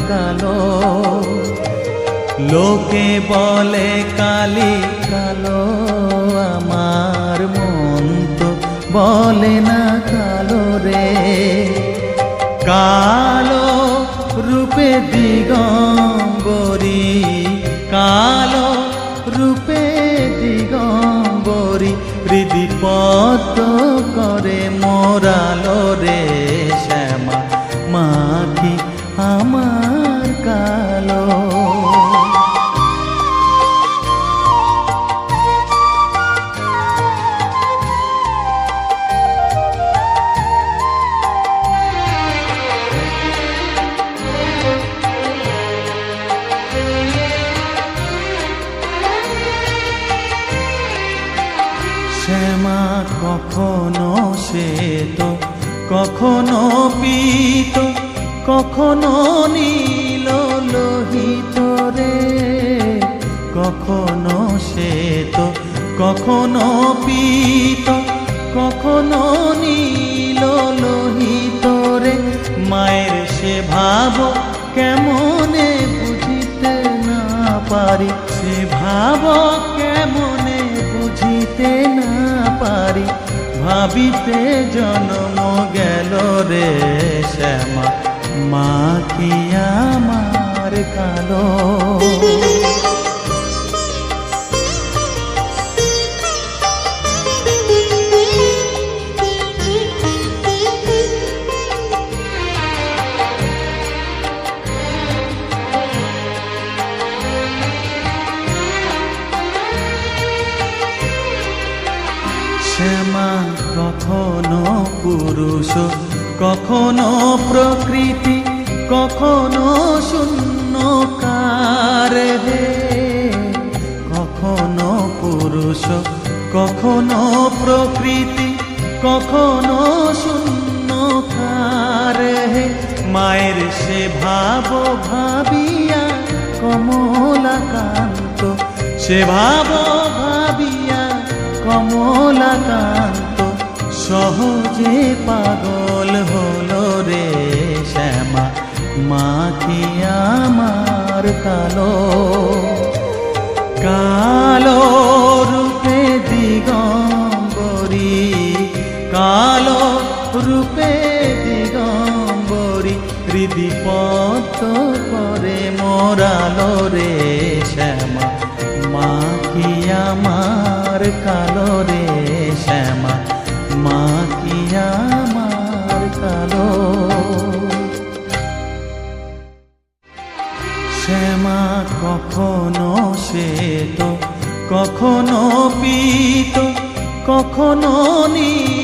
কালো। লোকে বলে কালি কালো, আমার মন তো বলে না কালো রে। কালো রূপে দিগম্বরী, কালো রূপে দিগম্বরী, হৃদি পদ্ম করে মোরালো রে শ্যামা, মা কি আমার কালো। শ্যামা কখনো শ্বেত, কখনো পীত, কখনো নীল লোহিত রে। কখনো শ্বেত, কখনো পীত, কখনো নীল লোহিত রে। মায়ের সে ভাব কেমনে বুঝিতে না পারি, সে ভাব কেমনে বুঝিতে না পারি, ভাবিতে জন্ম গেল রে শ্যামা, মা কি আমার কালো। শ্যামা কখনো পুরুষ, কখনো প্রকৃতি, কখনো শূন্যকার হে। কখনো পুরুষ, কখনো প্রকৃতি, কখনো শূন্যকার হে। মায়ের সে ভাব ভাবিয়া কমলাকান্ত, সে ভাব ভাবিয়া কমলাকান্ত, সহজে পাগল হলো রে শ্যামা, মা কি আমার কালো। কালো রূপে দিগম্বরী, কালো রূপে দিগম্বরী, হৃদি পদ্ম করে মোরালো রে শ্যামা, মা কি আমার কালো রে শ্যামা, মা কি আমার কালো। শ্যামা কখনো শ্বেত, কখনো পীত, কখনো নীল